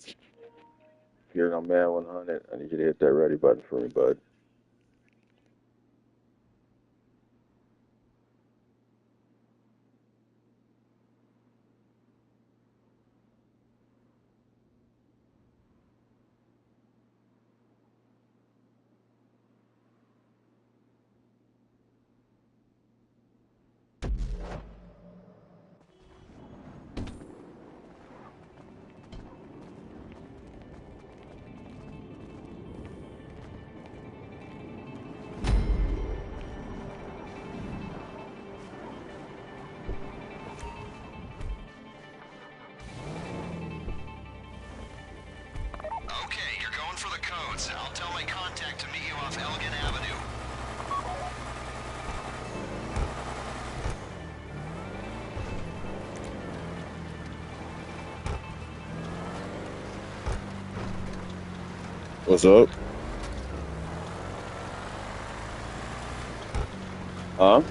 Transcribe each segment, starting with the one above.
If you're on man 100, I need you to hit that ready button for me, bud. Okay, you're going for the codes. I'll tell my contact to meet you off Elgin Avenue. What's up? Huh?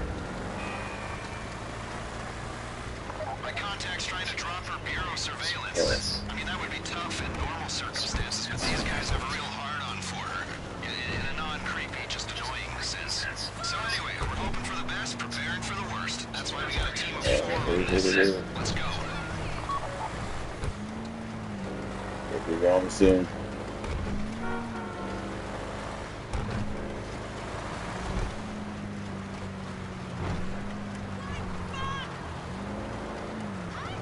My contact's trying to drop her bureau surveillance. I mean, that would be tough in normal circumstances, but these guys have a real hard-on for her. In a non-creepy, just annoying sense. So anyway, we're hoping for the best, preparing for the worst. That's why we got a team of 4 on this. Let's go. We'll be going soon.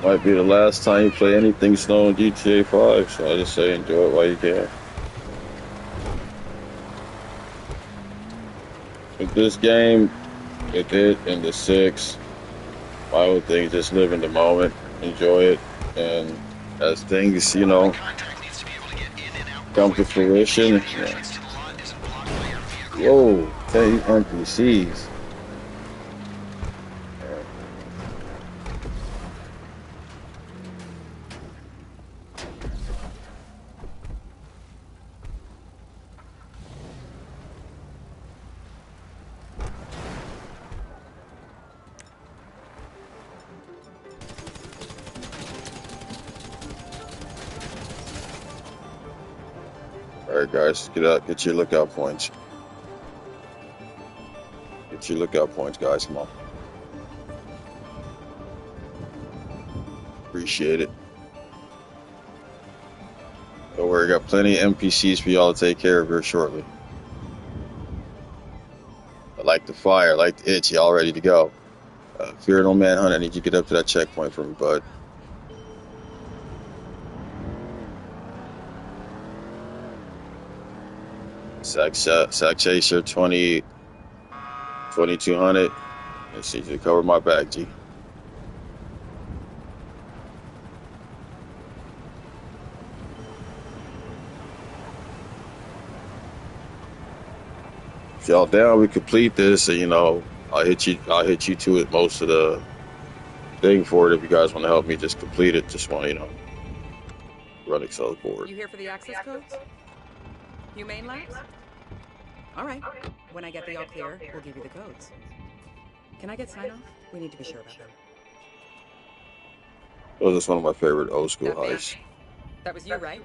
Might be the last time you play anything snow in GTA 5, so I just say enjoy it while you can. With this game, with it and the 6, my whole thing is just live in the moment, enjoy it, and as things, you know, come to fruition. Whoa, 10 NPCs. Alright guys, get out, get your lookout points. Get your lookout points, guys, come on. Appreciate it. Don't worry, got plenty of NPCs for y'all to take care of here shortly. I like the fire, I like the itch, y'all ready to go. Fear no manhunt, I need you to get up to that checkpoint for me, bud. Sack Chaser 2200. Let's see if you cover my back, G. If y'all down, we complete this, and you know, I'll hit you to it most of the thing for it. If you guys want to help me just complete it, just want to, you know, run Excel board. You here for the access codes? Humane labs? All right. When I get the all clear, we'll give you the codes. Can I get sign off? We need to be sure about them. Oh, that's one of my favorite old school heists. That was you, right?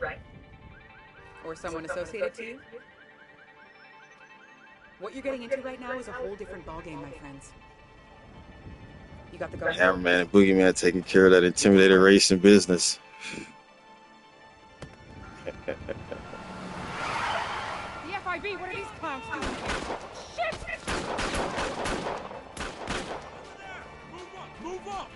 Or someone associated to you? What you're getting into right now is a whole different ballgame, my friends. You got the go. Hammerman and Boogeyman taking care of that intimidated racing business. The FIB, what are these clowns doing? Shit! Move up!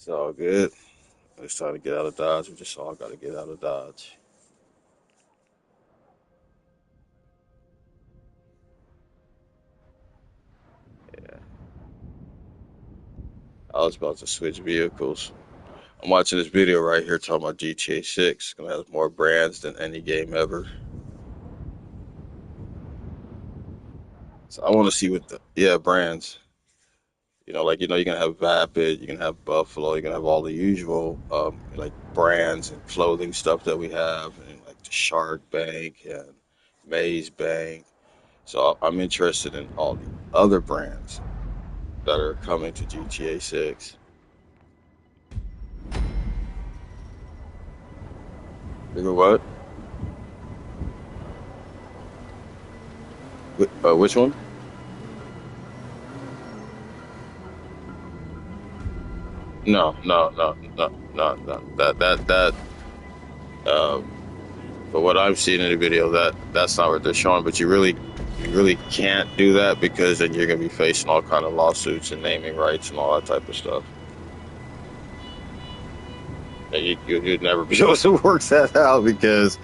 It's all good. It's time to get out of Dodge. We just all got to get out of Dodge. Yeah. I was about to switch vehicles. I'm watching this video right here talking about GTA 6. Gonna have more brands than any game ever. So I want to see what the brands. You're gonna have Vapid, you can have Buffalo, you can have all the usual like brands and clothing stuff that we have, and like the Shark Bank and Maze Bank. So I'm interested in all the other brands that are coming to GTA 6. Bigger what? Which one? No, no, no, no, no, no. That. Um, but what I've seen in the video, that's not what they're showing. But you really can't do that because then you're gonna be facing all kind of lawsuits and naming rights and all that type of stuff. And you'd never be able to work that out because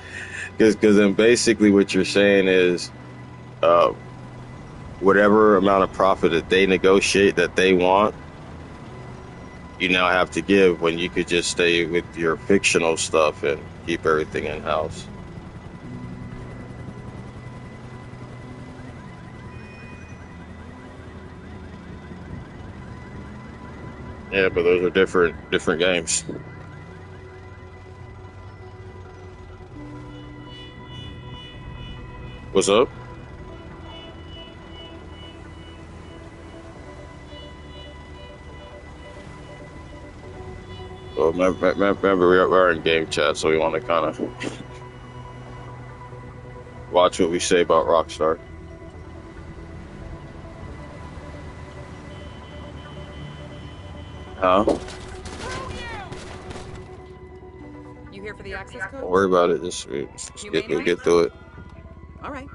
then basically what you're saying is, uh, whatever amount of profit that they negotiate that they want, you now have to give when you could just stay with your fictional stuff and keep everything in house. Yeah, but those are different games. What's up? Well, remember we're in game chat, so we want to kind of watch what we say about Rockstar. Huh? You here for the access code? Don't worry about it. Just we'll get through it. All right.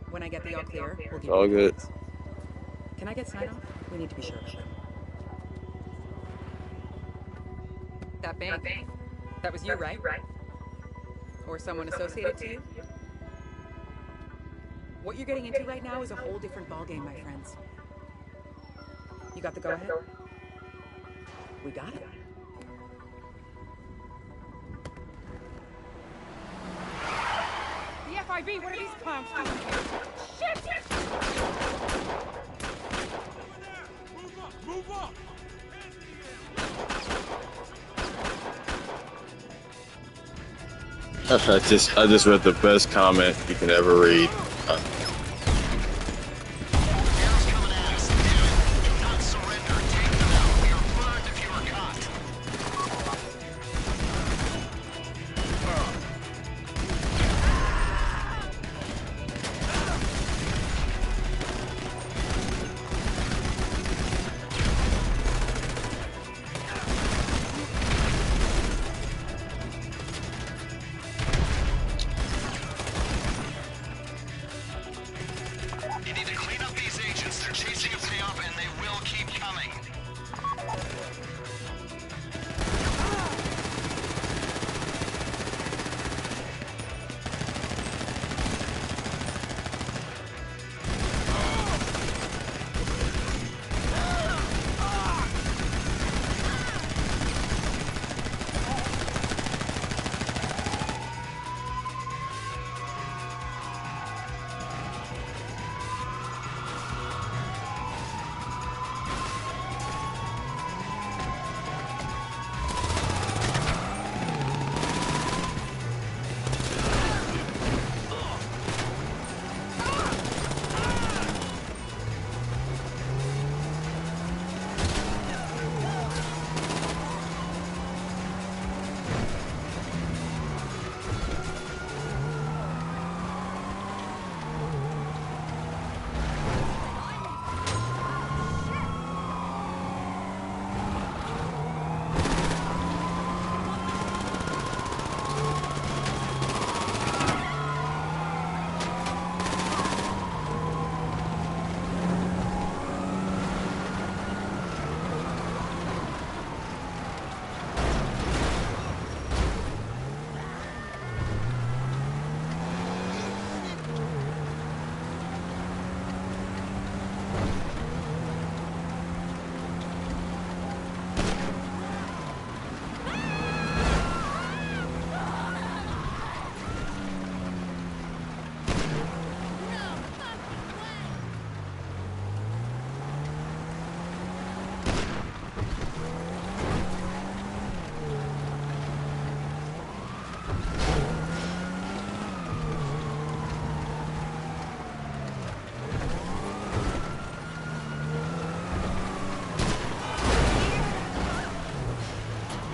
When I get the all clear, we'll give All you the good. codes. Can I get sign off? We need to be sure about that. That bank. That was you, right? Or someone associated to you? What you're getting into right now is a whole different ballgame, my friends. You got the go-ahead? We got it. The FIB, what are these clowns doing here? Shit! Move up! I just read the best comment you can ever read. Arrows coming at us. Do not surrender. Take them out. We are burned if you are caught.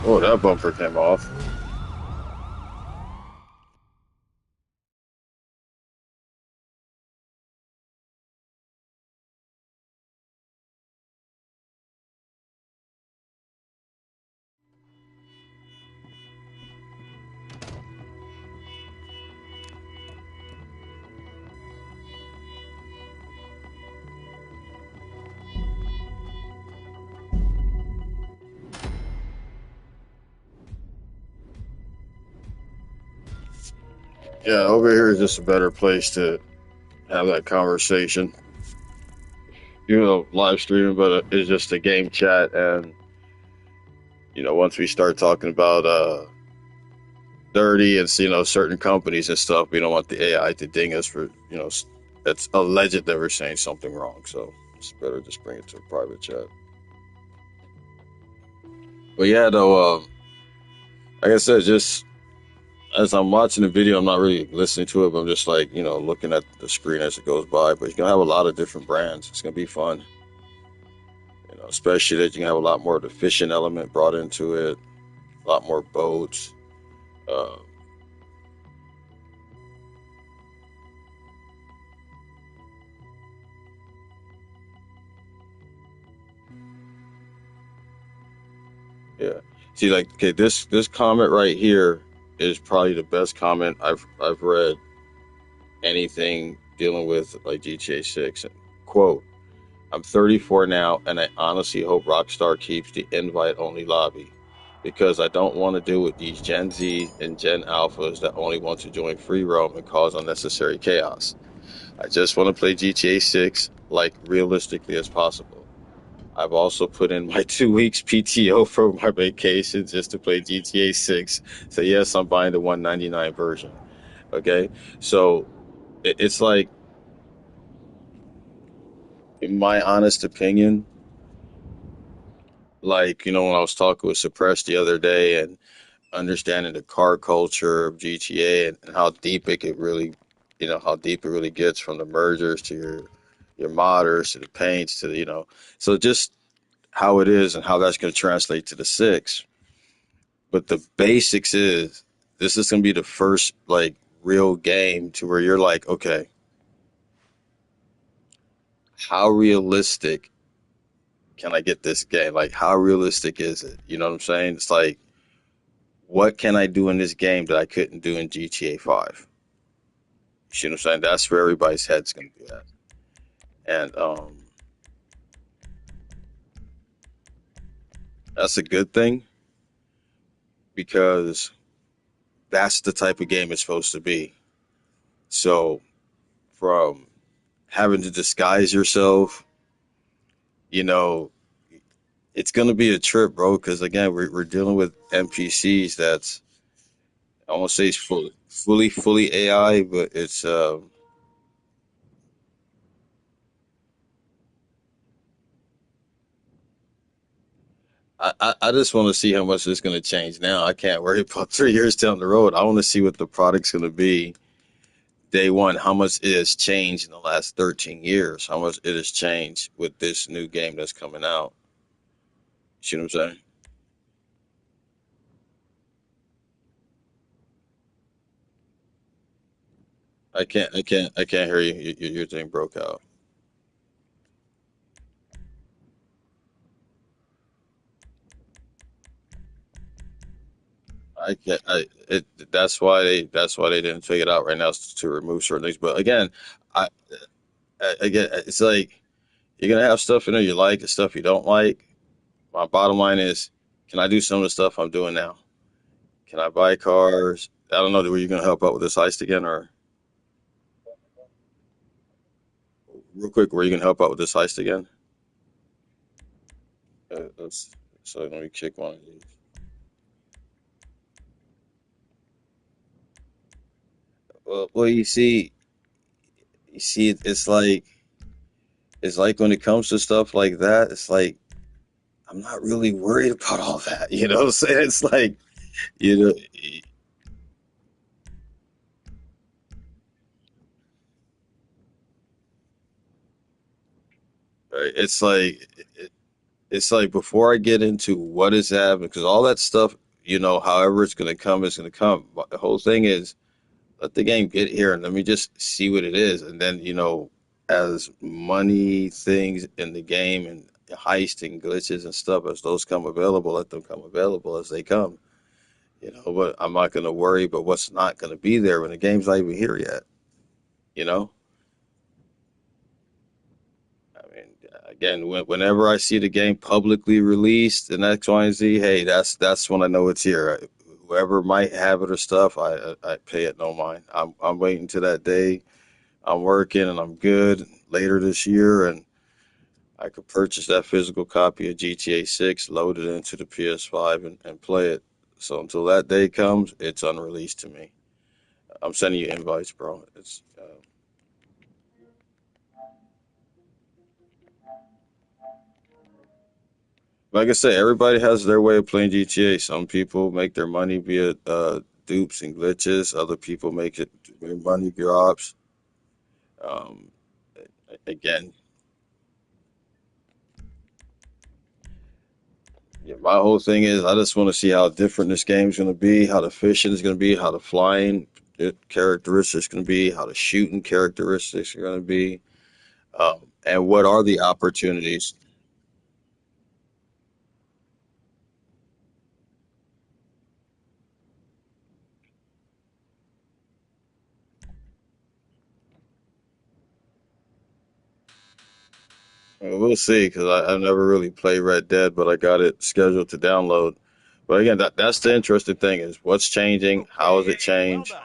Oh, that bumper came off. Yeah, over here is just a better place to have that conversation. Live streaming, but it's just a game chat, and once we start talking about dirty and certain companies and stuff, we don't want the AI to ding us for that's alleged that we're saying something wrong. So it's better just bring it to a private chat. But yeah, though, like I said, just as I'm watching the video, I'm not really listening to it, but I'm just like looking at the screen as it goes by. But you're gonna have a lot of different brands. It's gonna be fun. Especially that you can have a lot more of the fishing element brought into it, a lot more boats. Uh, yeah. See, like, okay, this comment right here is probably the best comment I've read anything dealing with like GTA 6. Quote: I'm 34 now, and I honestly hope Rockstar keeps the invite-only lobby because I don't want to deal with these Gen Z and Gen Alphas that only want to join free roam and cause unnecessary chaos. I just want to play GTA 6 like realistically as possible. I've also put in my 2 weeks PTO for my vacation just to play GTA 6. So yes, I'm buying the 199 version. Okay, so it's like, in my honest opinion, like when I was talking with Suppressed the other day and understanding the car culture of GTA and how deep it could really, how deep it really gets from the mergers to your modders to the paints to so just how it is and how that's going to translate to the six. But the basics is this is going to be the first like real game to where you're like, okay, how realistic can I get this game? Like, how realistic is it? You know what I'm saying? It's like, what can I do in this game that I couldn't do in GTA 5? You see what I'm saying? That's where everybody's head's going to be at. And that's a good thing because that's the type of game it's supposed to be. So, from having to disguise yourself, you know, it's gonna be a trip, bro. Because again, we're dealing with NPCs that's I won't say it's fully AI, but it's I just want to see how much it's gonna change now. I can't worry about 3 years down the road. I want to see what the product's gonna be day one. How much it has changed in the last 13 years? How much it has changed with this new game that's coming out? See what I'm saying? I can't hear you. Your thing broke out. I get that's why they didn't take it out right now is to remove certain things. But again, I I get it's like you're gonna have stuff in there you like and stuff you don't like. My bottom line is, can I do some of the stuff I'm doing now? Can I buy cars? I don't know. Were you gonna help out with this heist again, or real quick, were you gonna help out with this heist again? So let me kick one of these. Well, you see. you see, it's like when it comes to stuff like that, it's like I'm not really worried about all that. You know what I'm saying? It's like, you know, it's like it's like before I get into what is happening, because all that stuff, however it's gonna come, it's gonna come. But the whole thing is let the game get here and let me just see what it is, and then as money things in the game and heist and glitches and stuff as those come available, let them come available as they come. But I'm not gonna worry about what's not gonna be there when the game's not even here yet. You know. I mean, again, whenever I see the game publicly released and X, Y, and Z, hey, that's when I know it's here. Whoever might have it or stuff, I pay it no mind. I'm waiting to that day. I'm working and I'm good later this year, and I could purchase that physical copy of GTA 6, load it into the PS5, and play it. So until that day comes, it's unreleased to me. I'm sending you invites, bro. It's like I said, everybody has their way of playing GTA. Some people make their money via dupes and glitches. Other people make it their money via ops. Um, again, yeah, my whole thing is I just want to see how different this game's going to be, how the fishing is going to be, how the flying characteristics going to be, how the shooting characteristics are going to be, and what are the opportunities. We'll see, because I never really played Red Dead, but I got it scheduled to download. But again, that's the interesting thing is what's changing, how has it Okay, well changed? done.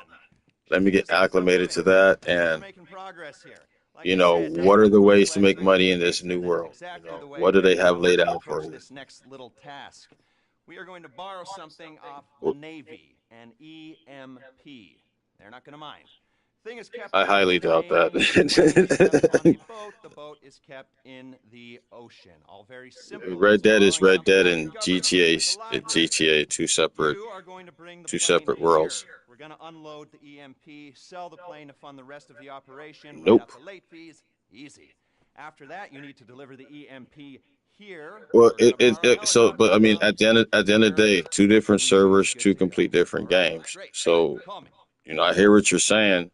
Let me Keep get this up. Keep acclimated moving. to that, We're and making progress here. Like I said, now what you're are in the the ways to complex make money in maze, this new and that's world? exactly the way What do they have I want laid you to out for approach you? this next little task. We are going to borrow something off the Well, Navy, an EMP. They're not going to mind. Thing is kept I in a highly doubt plane. The plane is kept on that. the boat. The boat is kept in the ocean. All very simple. Red It's Dead is borrowing Red something Dead off the and government, GTA. like a library. GTA, You are going to bring the two plane separate here. worlds. We're going to unload the EMP, sell the plane to fund the rest of the operation, write Nope. out the late fees. Easy. After that, you need to deliver the EMP here. Well, We're going to borrow a but helicopter I mean, from at the end of the here, day, two different and you'll be servers, good two to go. complete different All right? games. Great. So, Call me. I hear what you're saying,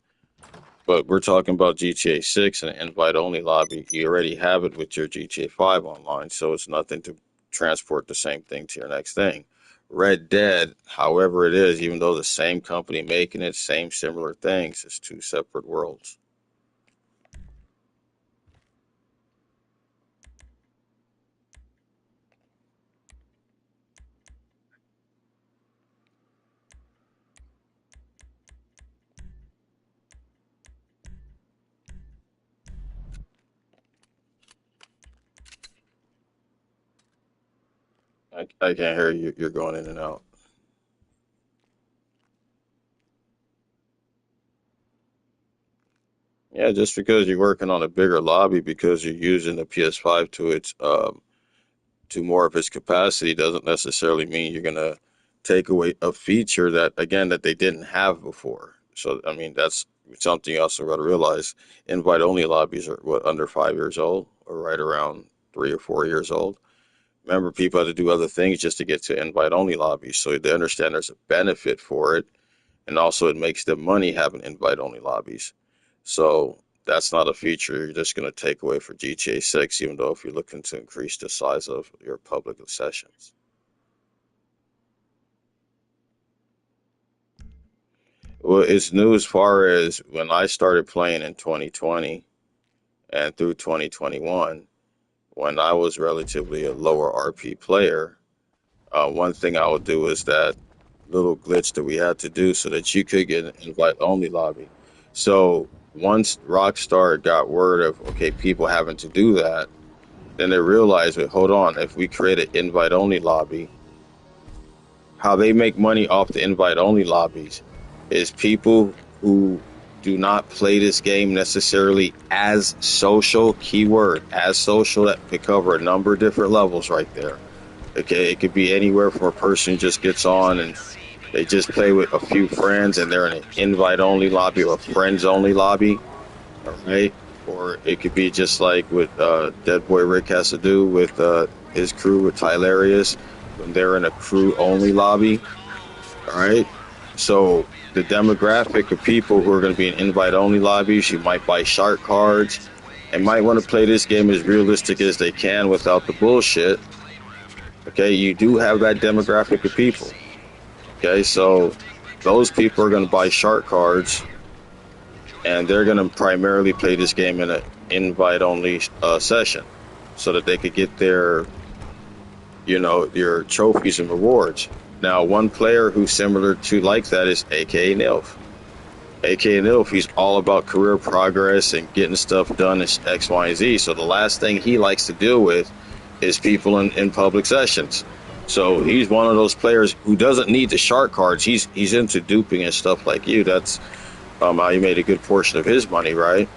but we're talking about GTA 6 and an invite only lobby. You already have it with your GTA 5 online, so it's nothing to transport the same thing to your next thing. Red Dead, however it is, even though the same company making it, same similar things, it's two separate worlds. I can't hear you. You're going in and out. Yeah, just because you're working on a bigger lobby because you're using the PS5 to more of its capacity doesn't necessarily mean you're gonna take away a feature that again that they didn't have before. So I mean that's something you also got to realize. Invite only lobbies are what under 5 years old or right around 3 or 4 years old. Remember, people had to do other things just to get to invite only lobbies, so they understand there's a benefit for it, and also it makes them money having invite only lobbies. So that's not a feature you're just going to take away for GTA 6, even though if you're looking to increase the size of your public sessions. Well, it's new as far as when I started playing in 2020 and through 2021, when I was relatively a lower RP player. One thing I would do is that little glitch that we had to do so that you could get an invite only lobby. So once Rockstar got word of okay, people having to do that, then they realized, wait, hold on, if we create an invite only lobby, how they make money off the invite only lobbies is people who do not play this game necessarily as social, keyword, as social, that could cover a number of different levels right there. Okay, it could be anywhere from a person who just gets on and they just play with a few friends and they're in an invite-only lobby or a friends-only lobby, all right? Or it could be just like what Dead Boy Rick has to do with his crew with Tylarius when they're in a crew-only lobby, all right? So the demographic of people who are going to be in invite-only lobbies, you might buy shark cards and might want to play this game as realistic as they can without the bullshit. Okay, you do have that demographic of people. Okay, so those people are going to buy shark cards and they're going to primarily play this game in an invite-only session so that they could get their, you know, your trophies and rewards. Now, one player who's similar to like that is AKA Nilf. AKA Nilf, he's all about career progress and getting stuff done in X, Y, and Z. So the last thing he likes to deal with is people in public sessions. So he's one of those players who doesn't need the shark cards. He's into duping and stuff like you. That's how he made a good portion of his money, right?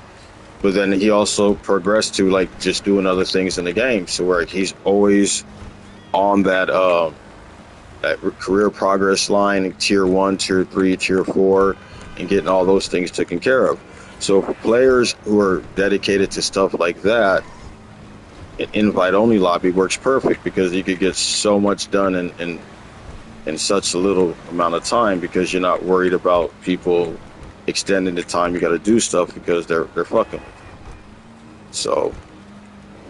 But then he also progressed to like just doing other things in the game. So where he's always on that that career progress line, tier 1, tier 3, tier 4, and getting all those things taken care of. So for players who are dedicated to stuff like that, an invite-only lobby works perfect because you could get so much done in such a little amount of time because you're not worried about people extending the time you got to do stuff because they're fucking with you. So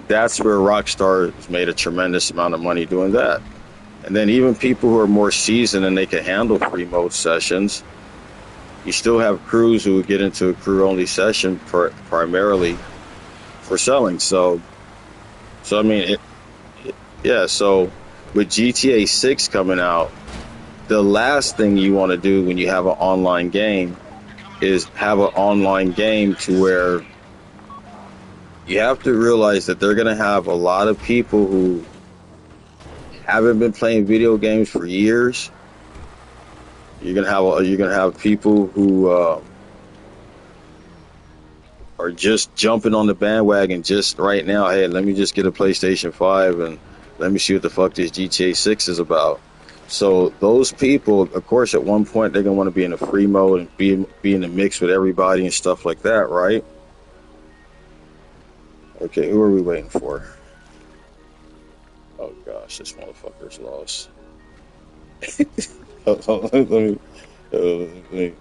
that's where Rockstar has made a tremendous amount of money doing that. And then even people who are more seasoned and they can handle free mode sessions, you still have crews who would get into a crew-only session primarily for selling. So I mean, yeah, so with GTA 6 coming out, the last thing you want to do when you have an online game is have an online game to where you have to realize that they're going to have a lot of people who haven't been playing video games for years. You're gonna have people who are just jumping on the bandwagon just right now. Hey, let me just get a PlayStation 5 and let me see what the fuck this GTA 6 is about. So those people, of course, at one point they're gonna want to be in a free mode and be in the mix with everybody and stuff like that, right? Okay, who are we waiting for? Oh gosh, this motherfucker's lost. let me.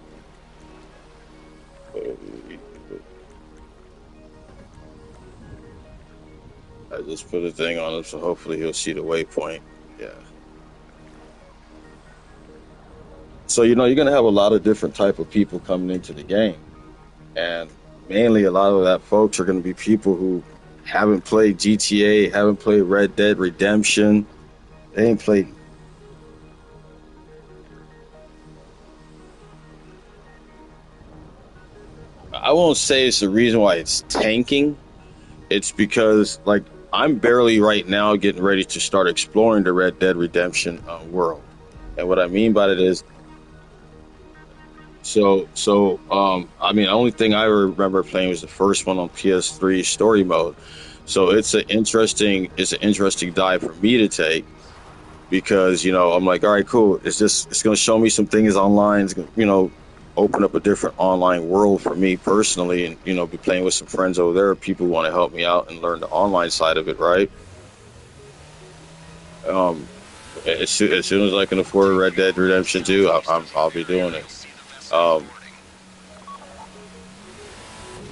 I just put a thing on him, so hopefully he'll see the waypoint. Yeah. So you're gonna have a lot of different type of people coming into the game, and mainly a lot of that folks are gonna be people who haven't played GTA, haven't played Red Dead Redemption. They ain't played. I won't say it's the reason why it's tanking. It's because, like, I'm barely right now getting ready to start exploring the Red Dead Redemption world. And what I mean by that is, I mean, the only thing I remember playing was the first one on PS3, story mode. So it's an interesting dive for me to take because, I'm like, all right, cool. It's going to show me some things online. It's going open up a different online world for me personally and, be playing with some friends over there, people who want to help me out and learn the online side of it, right? As soon as I can afford Red Dead Redemption 2, I'll be doing it.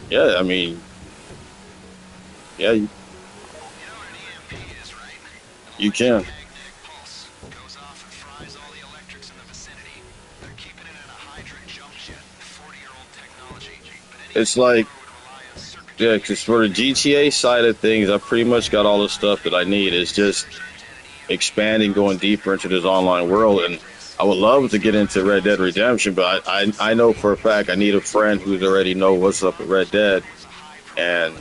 Yeah, I mean, yeah, you can. It's like, yeah, because for the GTA side of things, I pretty much got all the stuff that I need. It's just expanding, going deeper into this online world. And I would love to get into Red Dead Redemption, but I know for a fact I need a friend who's already know what's up with Red Dead. And,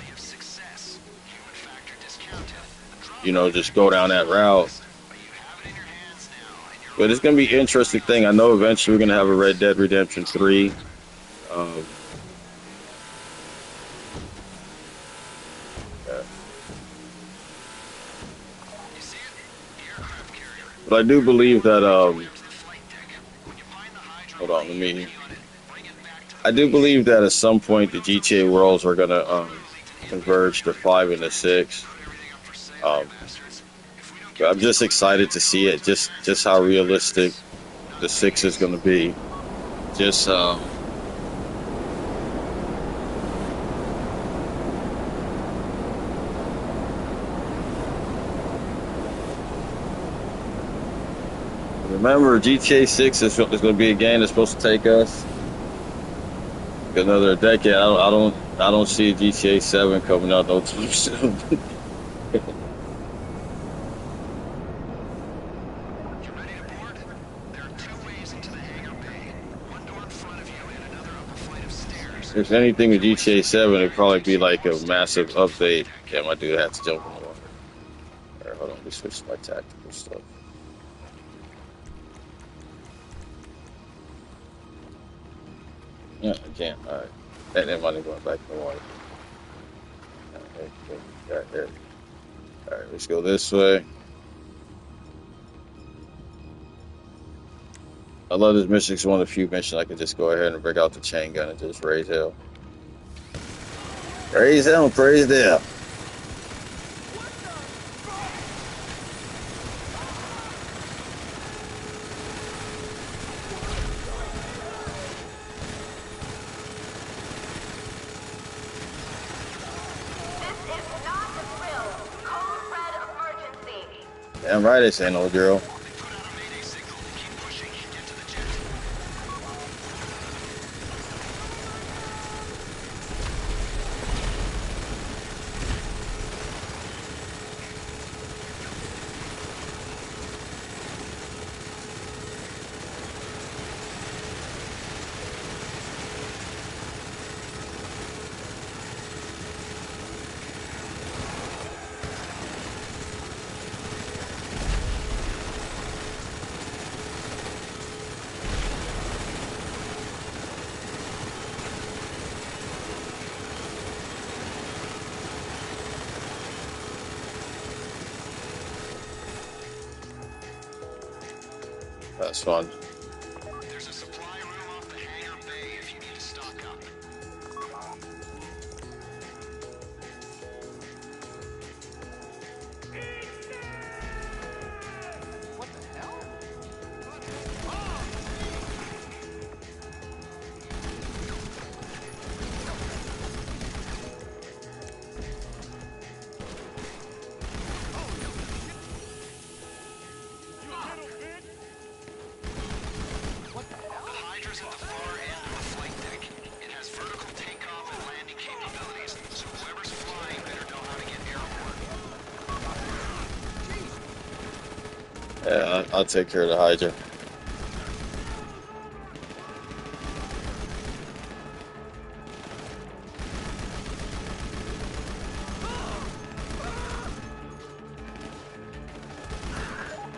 just go down that route. But it's going to be an interesting thing. I know eventually we're going to have a Red Dead Redemption 3. But I do believe that Up to the flight deck. When you find the Hydra hold on, let blade me. unit, bring it back to the I do base. believe that at some point the GTA worlds are gonna Leaked an converge to inventory 5 report. and the 6. Put everything up for sale, you Um, bastards. If we don't but get I'm this just equipment, excited to see we're it. going to Just taxi how to realistic paradise. the Not 6 is Vegas. gonna be. Just remember GTA 6 is going to be a game that's supposed to take us another decade. I don't see GTA 7 coming out no time soon. You ready to board? There are two ways into the hangar bay. One door in front of you and another up a flight of stairs. If anything Make with your way through GTA them 7, it'd and it probably takes be you like one a step massive closer to the flight update. deck. Yeah, my dude had to jump in the water. All right, hold on. Let me switch to my tactical stuff. Yeah, I can't. All right. And then money going back in the water. All right, there. All right, let's go this way. I love this mission. It's one of the few missions I can just go ahead and break out the chain gun and just raise hell. Praise him, praise them. This is not a drill. Code red emergency. Damn right, this ain't no girl. They put out a mayday signal. Keep pushing. Get to the jet. That's fun. There's a supply room off the hangar bay if you need to stock up. The Hydra's at the far end of the flight deck. It has vertical takeoff and landing capabilities, so whoever's flying better know how to get airborne. Yeah, I'll take care of the Hydra.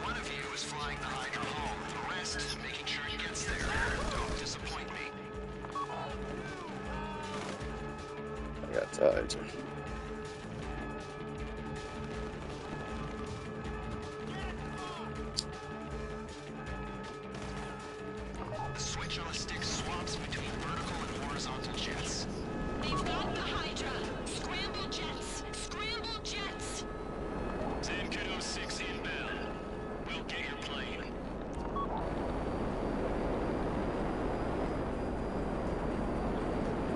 One of you is flying the Hydra home. The rest, making sure he gets there. Don't disappoint me. I got the Hydra. The switch on the stick swaps between vertical and horizontal jets. They've got the Hydra. Scramble jets. Scramble jets. 10 Kiddo 6 inbound. We'll get your plane.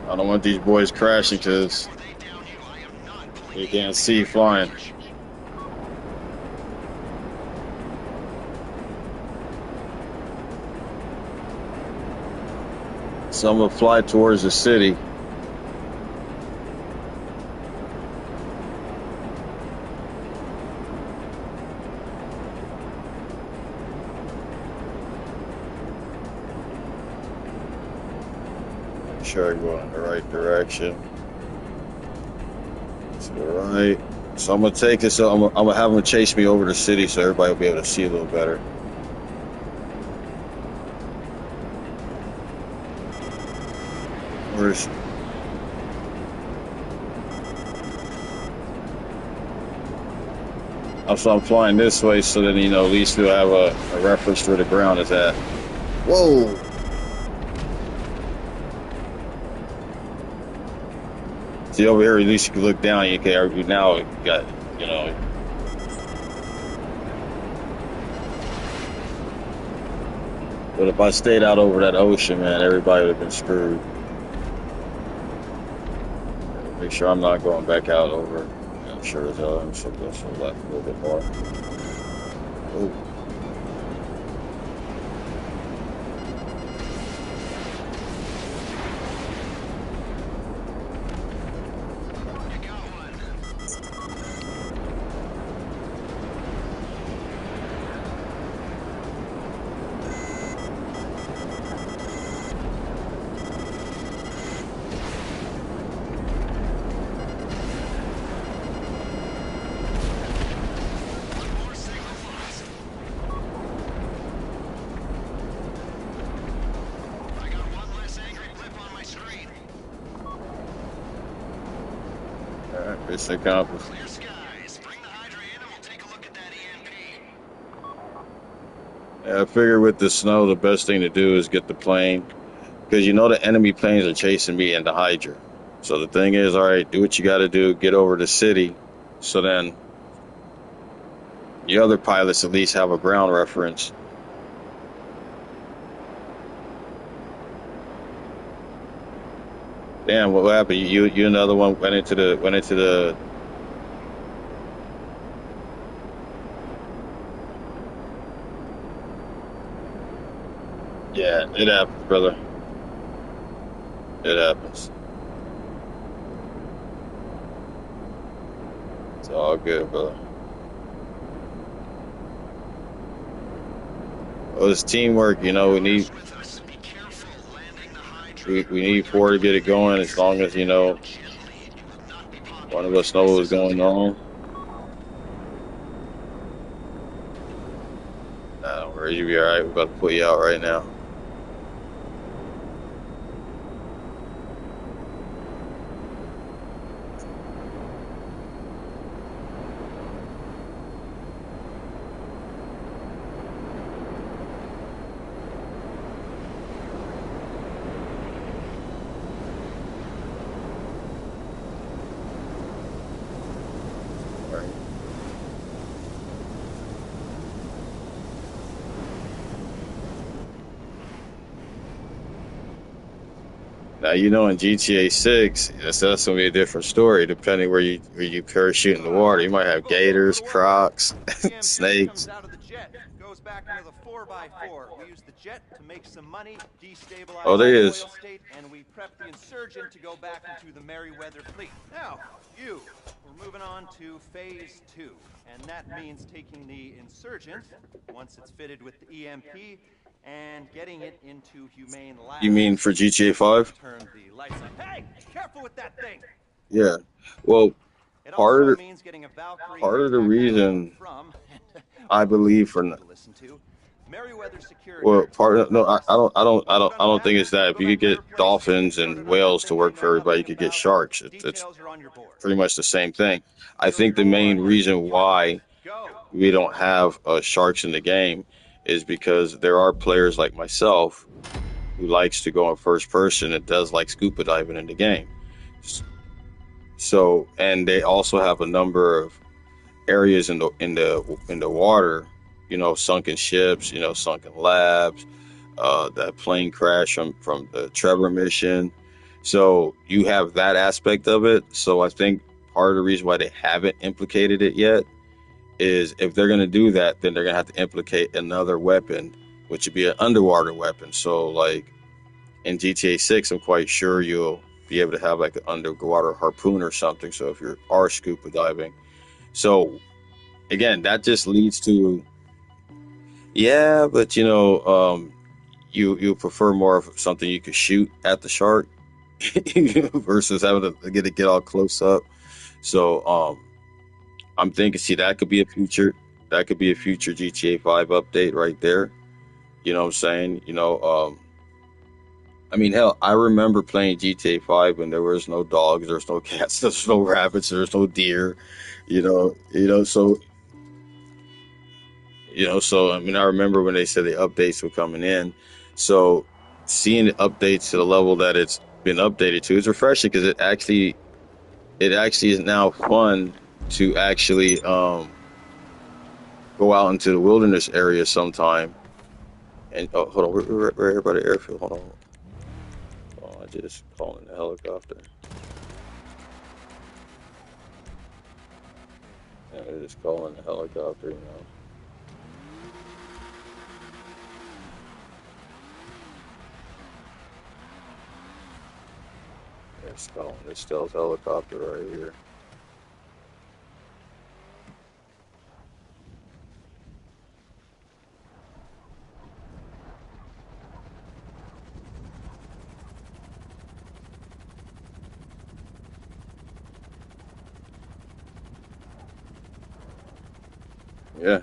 I don't want these boys crashing because Before they down you, I am not pulling you the can't see flying. So I'm gonna fly towards the city. Make sure I'm going in the right direction. To the right. So I'm gonna take this. I'm gonna have them chase me over the city so everybody will be able to see a little better. Where's So I'm flying this way, so then at least we'll have a reference where the ground is at. Whoa! See over here, at least you can look down. You can now you got you know. But if I stayed out over that ocean, man, everybody would have been screwed. Make sure I'm not going back out over. I'm sure as hell I'm still going to left a little bit more. Oh. It's accomplished. Clear skies. Bring the Hydra in and we'll take a look at that EMP. Yeah, I figure with the snow, the best thing to do is get the plane. Because the enemy planes are chasing me and the Hydra. So the thing is, all right, do what you got to do, get over the city. So then the other pilots at least have a ground reference. Damn, what happened? You another one went into the. Yeah, it happens, brother. It happens. It's all good, brother. Well, it's teamwork, we need we need four to get it going. As long as one of us knows what's going on. Nah, don't worry, you'll be all right. We're about to put you out right now. Now, in GTA 6, that's going to be a different story depending where you parachute in the water. You might have gators, crocs, snakes. Out of the jet, goes back into the 4x4. We use the jet to make some money, destabilize Oh, there the is. oil state, and we prep the insurgent to go back into the Merryweather fleet. Now, we're moving on to phase 2, and that means taking the insurgent, once it's fitted with the EMP, and getting it into humane labs. You mean for GTA 5? Turn the lights on. Hey, careful with that thing. Yeah. Well, It part also of means getting a Valkyrie the reason from, I believe for listen to Merryweather Security. well, I don't think it's that. If you could get dolphins and whales to work for everybody, you could get sharks. It's pretty much the same thing. I think the main reason why we don't have sharks in the game is because there are players like myself who likes to go in first person and does like scuba diving in the game. So, and they also have a number of areas in the water, sunken ships, sunken labs, that plane crash from the Trevor mission. So you have that aspect of it. So I think part of the reason why they haven't implicated it yet is if they're going to do that, then they're going to have to implicate another weapon, which would be an underwater weapon. So like in GTA 6, I'm quite sure you'll be able to have like an underwater harpoon or something. So if you are scuba diving. So again, that just leads to, yeah, but you prefer more of something you could shoot at the shark versus having to get all close up. So I'm thinking, see, that could be a future GTA 5 update right there. You know what I'm saying? I mean, hell, I remember playing GTA 5 when there was no dogs, there's no cats, there's no rabbits, there's no deer, so So I mean, I remember when they said the updates were coming in. So seeing the updates to the level that it's been updated to is refreshing because it actually is now fun to actually go out into the wilderness area sometime. And oh, hold on, we're here by the airfield. Hold on. Oh, I just calling the helicopter. Yeah, they're just calling the helicopter. They're just calling the stealth helicopter right here. Yeah.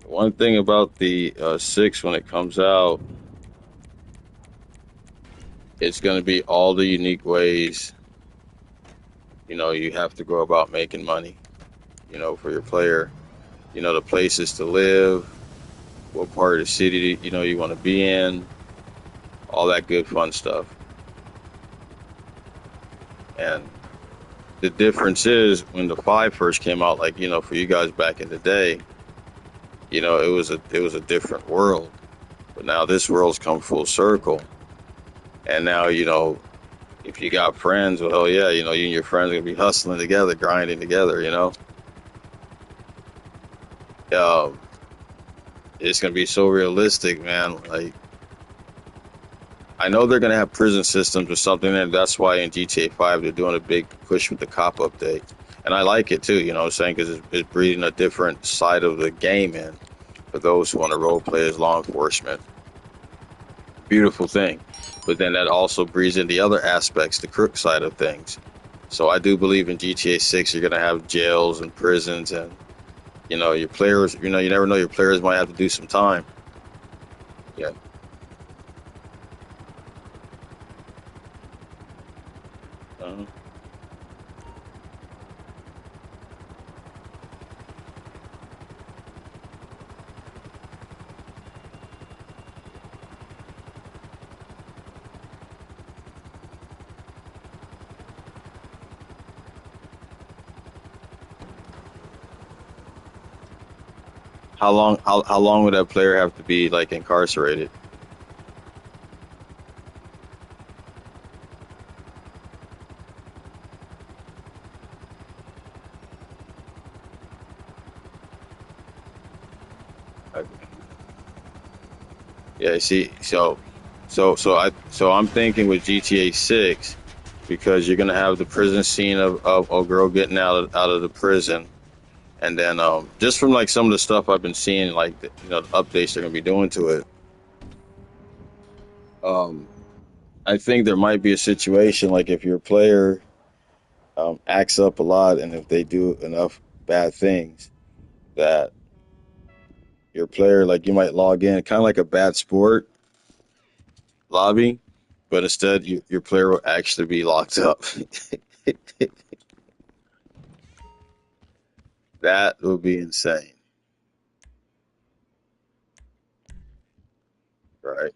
One thing about the six when it comes out, it's going to be all the unique ways you have to go about making money. For your player. The places to live, what part of the city you want to be in, all that good fun stuff. And the difference is when the five first came out, like for you guys back in the day, it was a different world. But now this world's come full circle, and now if you got friends, well, hell yeah, you and your friends are gonna be hustling together, grinding together. Um, it's gonna be so realistic, man. Like I know they're gonna have prison systems or something, and that's why in GTA 5 they're doing a big push with the cop update, and I like it too. You know what I'm saying? Because it's breeding a different side of the game in for those who want to role play as law enforcement. Beautiful thing, but then that also breeds in the other aspects, the crook side of things. So I do believe in GTA 6 you're gonna have jails and prisons, and your players. You never know, your players might have to do some time. Yeah. uh How long would that player have to be like incarcerated? Uh, Yeah, see, so I'm thinking with GTA 6 because you're gonna have the prison scene of a girl getting out of the prison, and then just from like some of the stuff I've been seeing, like the updates they're gonna be doing to it. Um, I think there might be a situation like if your player acts up a lot, and if they do enough bad things, that your player, like you might log in, kind of like a bad sport lobby, but instead your player will actually be locked up. That would be insane, right?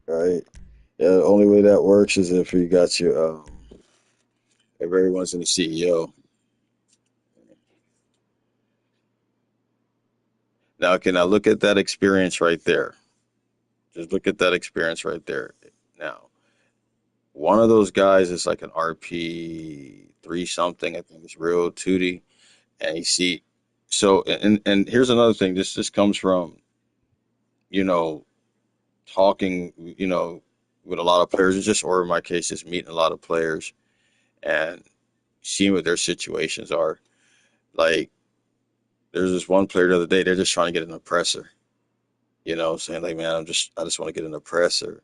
Right. Yeah, the only way that works is if you got if everyone's in the CEO. Now, can I look at that experience right there? Just look at that experience right there. Now, one of those guys is like an RP three something. I think it's real Tootie, and you see. So, and here's another thing. This comes from you know talking with a lot of players, or in my case, just meeting a lot of players and seeing what their situations are. Like, there's this one player the other day, they're just trying to get an oppressor, saying like, man, I just want to get an oppressor.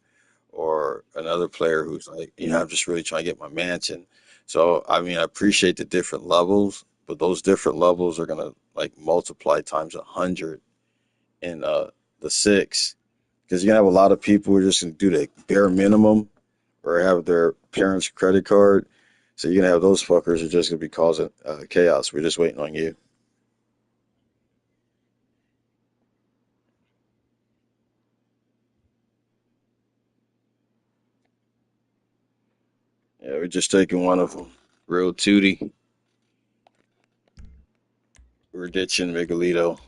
Or another player who's like, I'm just really trying to get my mansion. So I mean, I appreciate the different levels, but those different levels are gonna like multiply times 100 in the six, because you're gonna have a lot of people who are just gonna do the bare minimum or have their parents' credit card. So you're gonna have those fuckers who are just gonna be causing chaos. We're just waiting on you. Yeah, we're just taking one of them. Real Tootie. We're ditching Miguelito.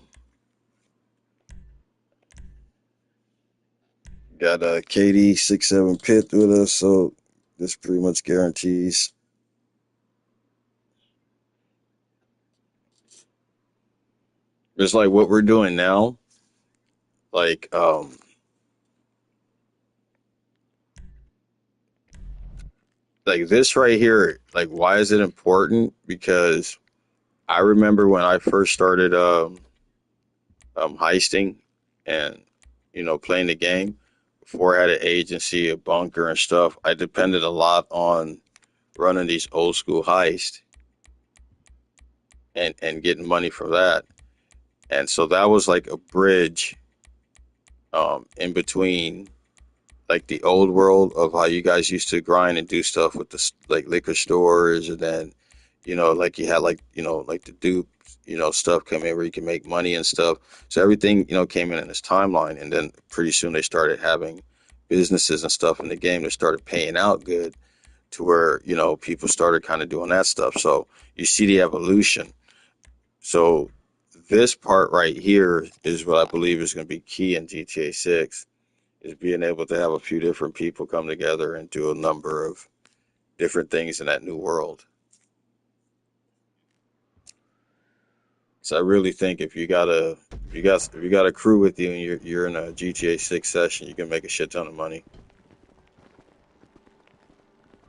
Got KD 6-7 Pit with us, so this pretty much guarantees. It's like what we're doing now. Like like this right here. Like why is it important? Because I remember when I first started heisting and playing the game before I had an agency, a bunker and stuff. I depended a lot on running these old school heists and getting money from that. And so that was like a bridge in between like the old world of how you guys used to grind and do stuff with the like liquor stores, and then like you had like like the dupe stuff come in where you can make money and stuff. So everything came in this timeline, and then pretty soon they started having businesses and stuff in the game that started paying out good, to where people started kind of doing that stuff. So you see the evolution. So this part right here is what I believe is going to be key in GTA 6, is being able to have a few different people come together and do a number of different things in that new world. So I really think if you got a crew with you and you're in a GTA 6 session, you can make a shit ton of money,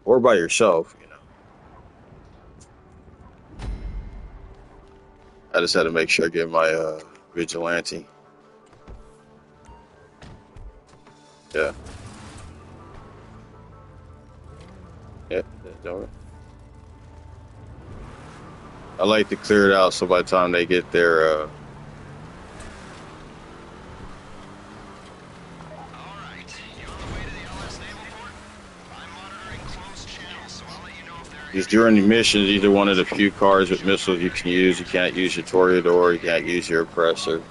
or by yourself. I just had to make sure I get my vigilante. Yeah, yeah. Don't worry. I like to clear it out so by the time they get there, Alright, you on the way to the LS Naval Port? I'm monitoring closed channels, so I'll let you know if there are because any during the trouble. mission, either one of the few cars with missiles you can use. You can't use your Toreador, you can't use your oppressor.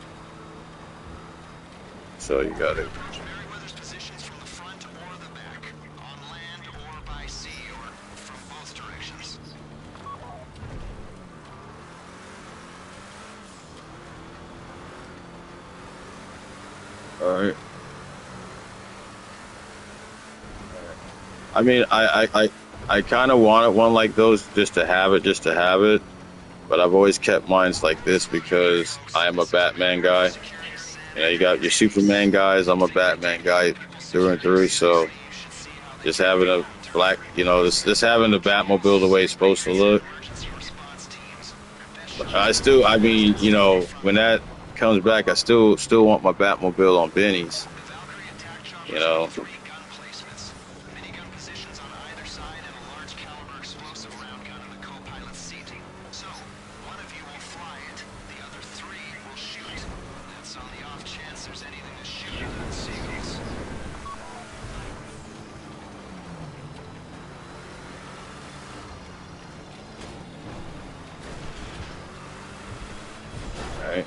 So you got to. Approach Meriwether's positions from the front or the back, on land or by sea, or from both directions. All right. I mean, I kind of wanted one like those just to have it. But I've always kept mines like this because I am a Batman guy. You got your Superman guys. I'm a Batman guy through and through. So just having a black, just having the Batmobile the way it's supposed to look. I mean, when that comes back, I still want my Batmobile on Benny's. You know, Gun placements. Minigun positions on either side and a large caliber explosive round gun in the co-pilot's seat. So, one of you will fly it, the other three will shoot. That's on the off chance there's anything to shoot other than seagulls. all right.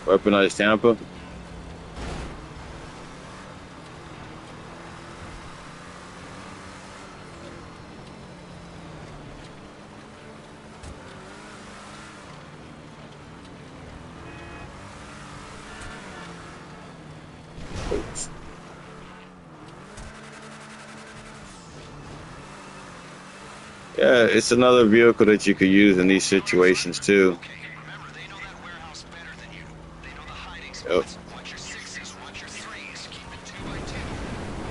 Weaponized Tampa. Yeah, it's another vehicle that you could use in these situations too. Okay, remember, they know that warehouse better than you. They know the hiding Yep. spots. Watch your sixes, watch your threes. Keep it 2 by 2.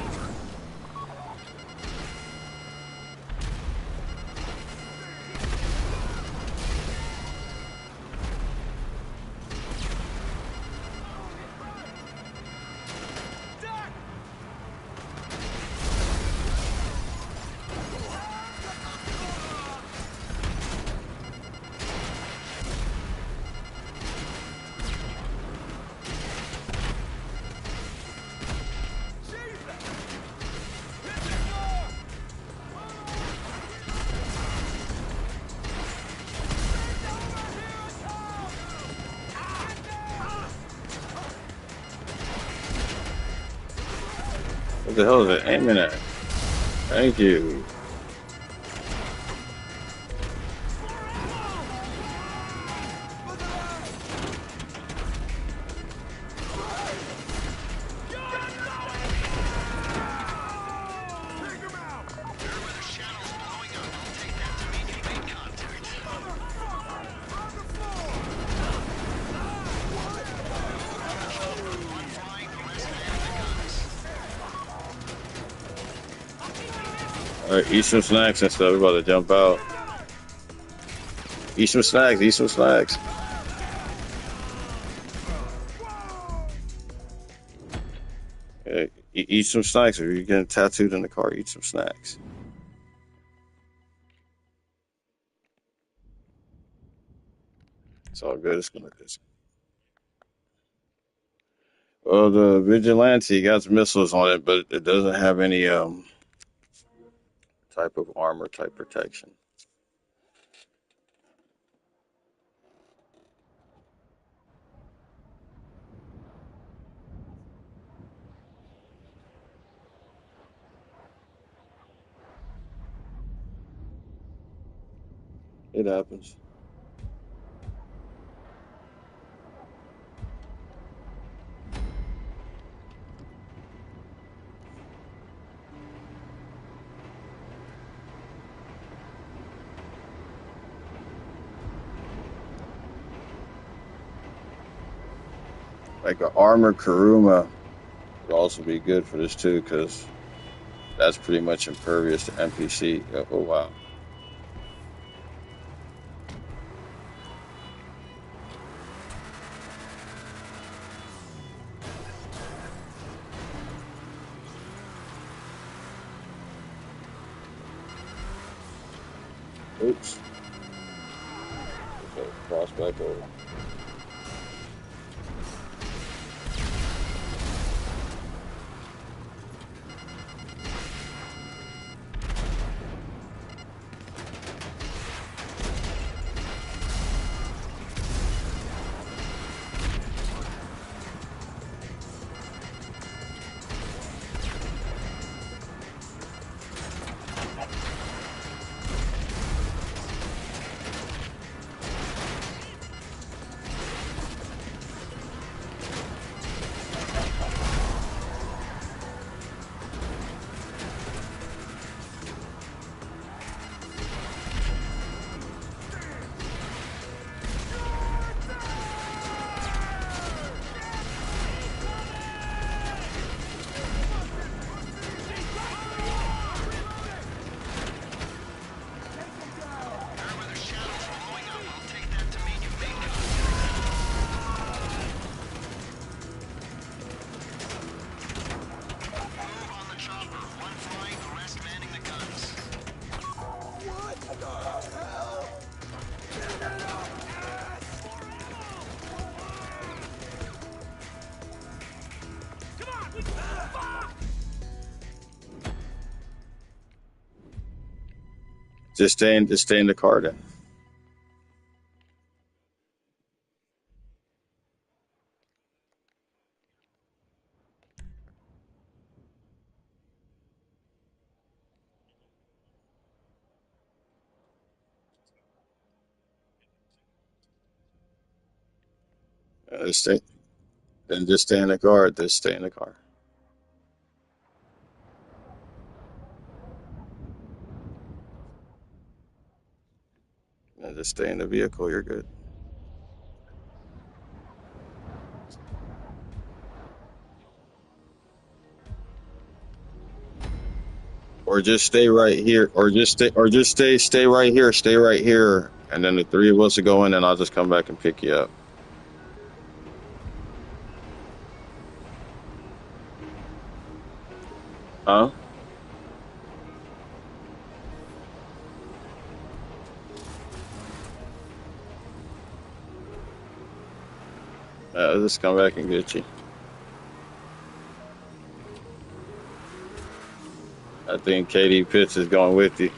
Over. the hell is it aiming at? Thank you. Meriwether Shadow's blowing up. I'll take that to mean you made contact. One flying, the rest manning the guns. Alright, eat some snacks and stuff. We're about to jump out. Eat some snacks, eat some snacks. Yeah, eat some snacks. If you're getting tattooed in the car, eat some snacks. It's all good. It's gonna. Well, the Vigilante got missiles on it, but it doesn't have any type of armor type protection. It happens. Like an armored Kuruma would also be good for this too, because that's pretty much impervious to NPC. Oh wow. Oops. Okay, cross back over. Meriwether Shadow's blowing up. I'll take that to mean you made contact. Move on the chopper. One flying, the rest manning the guns. Just stay in the car then. Just stay. Then just stay in the car. Just stay in the car. Just stay in the vehicle. You're good. Or just stay right here. Stay right here. Stay right here. And then the three of us will go in, and I'll just come back and pick you up. Huh? I'll just come back and get you. I think Katie Pitts is going with you.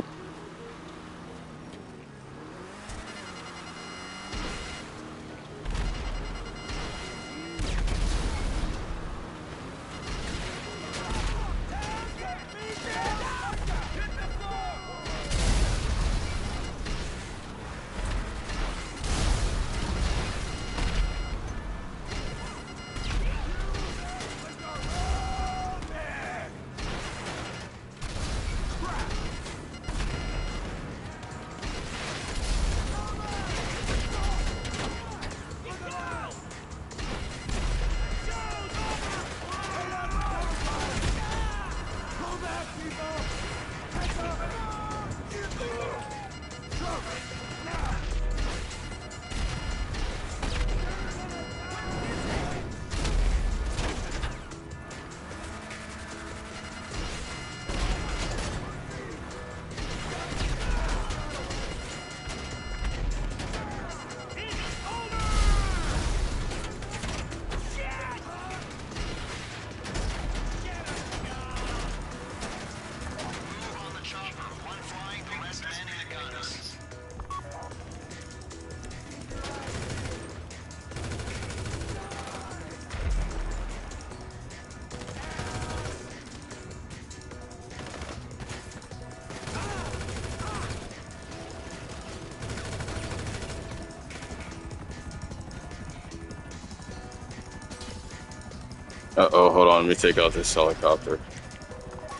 Uh-oh, hold on. Let me take out this helicopter.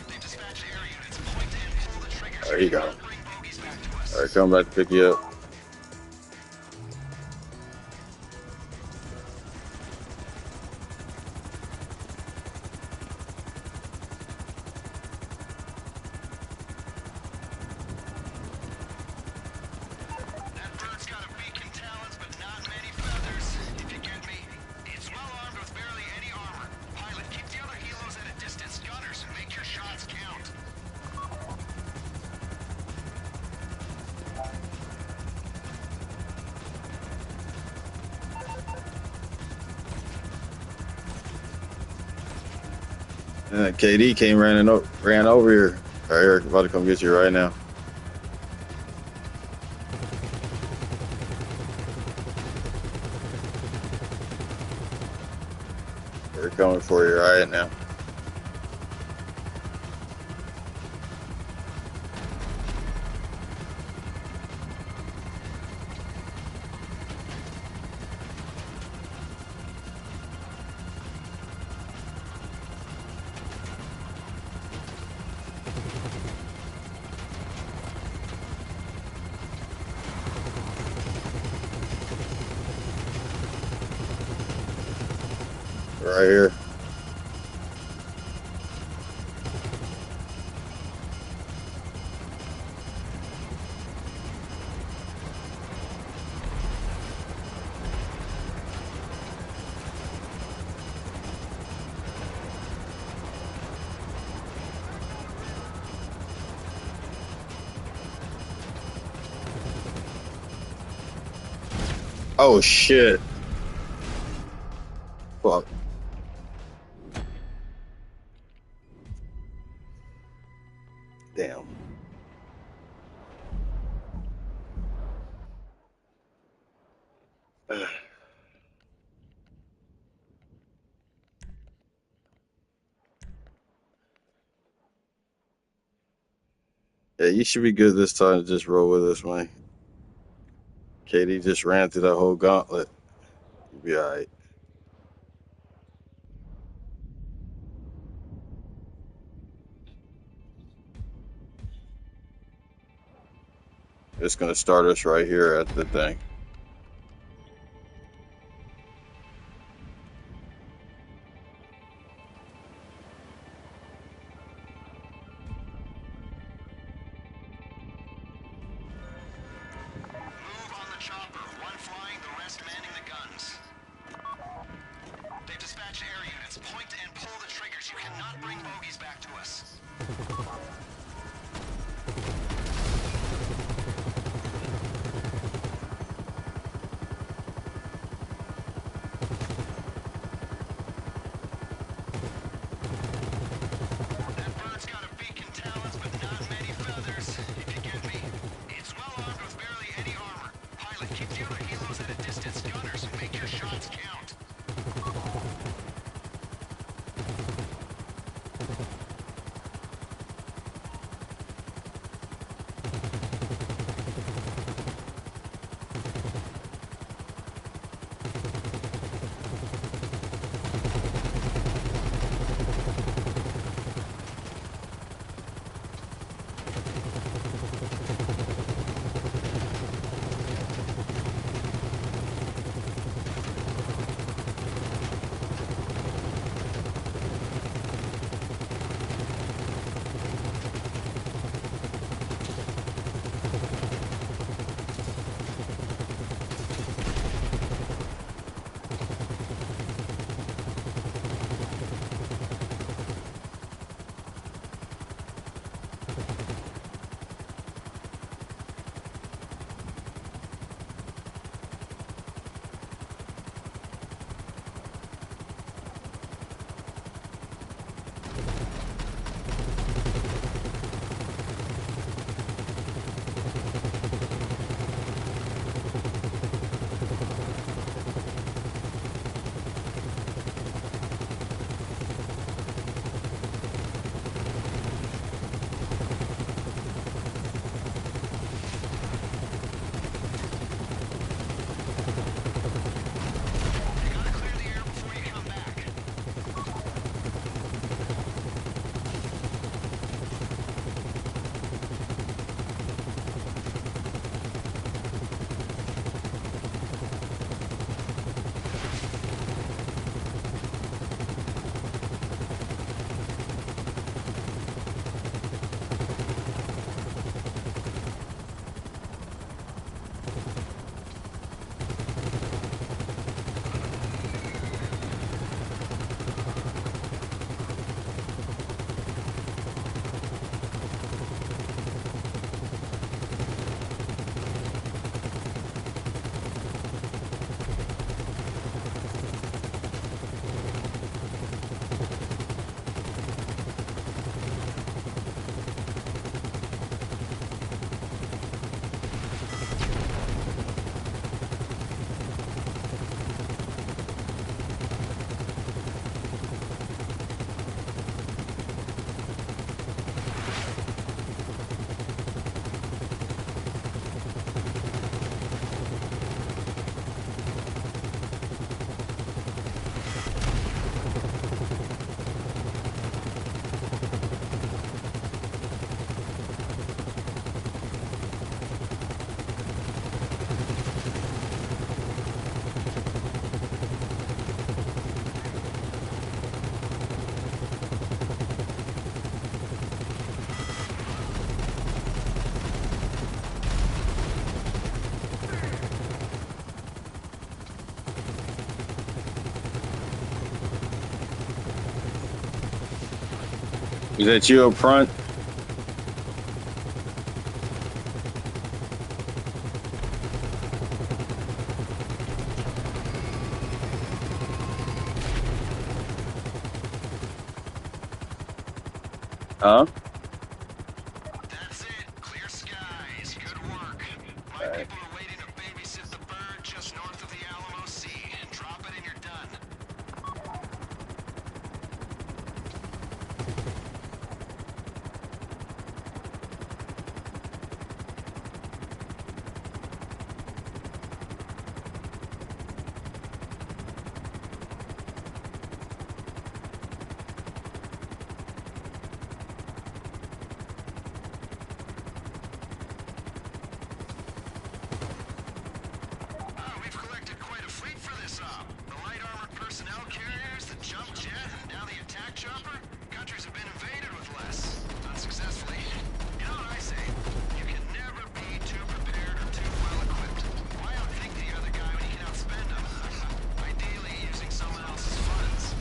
They dispatched air units. Point and pull the triggers. There you go. Cannot bring bogies back to us. All right, coming back to pick you up. That bird's got a beak and talons, but not many feathers, if you get me. It's well armed with barely any armor. Pilot, keep the other helos at a distance. Gunners, make your shots count. KD ran over here. All right, Eric, about to come get you right now. They're coming for you right now. Right here. Oh shit. Fuck. Damn. Yeah, you should be good this time to just roll with us, man. Katie just ran through that whole gauntlet. You'll be alright. It's gonna start us right here at the thing. Move on the chopper. One flying, the rest manning the guns. They dispatched air units. Point and pull the triggers. You cannot bring bogies back to us. That bird's got a beak and talons, but not many feathers, if you get me. It's well armed with barely any armor. Pilot, keep the other helos at a distance. Gunners, make your shots count. Is that you up front? Huh? That's it. Clear skies. Good work. My All right. people are waiting to babysit the bird just north of the Alamo Sea. Drop it and you're done. We've collected quite a fleet for this op. The light armored personnel carriers, the jump jet, and now the attack chopper. Countries have been invaded with less. Unsuccessfully. You know what I say? You can never be too prepared or too well equipped. Why outthink the other guy when you can outspend him? Ideally using someone else's funds.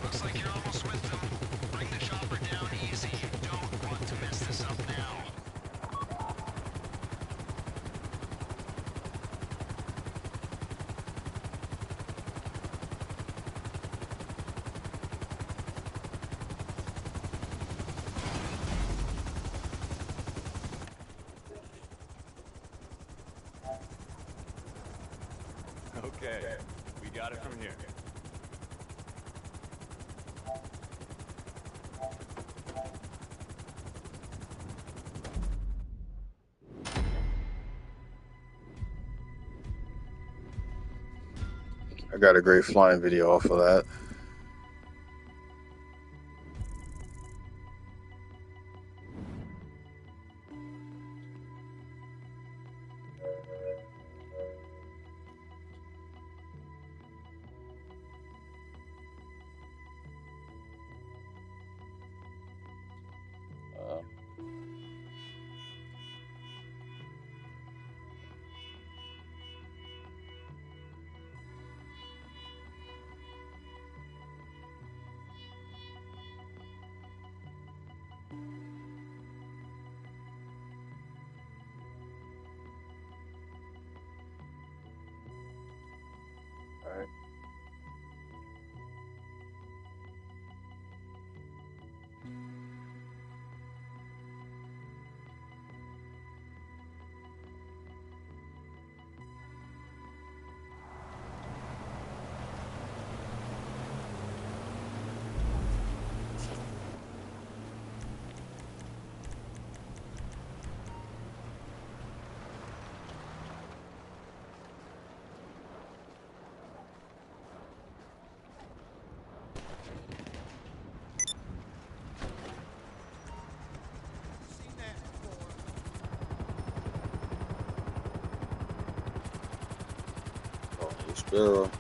Looks like you're almost with them. Bring the chopper down easy. You don't want to mess this up now. Okay, we got it from here. I got a great flying video off of that. All right. Oh, Sparrow.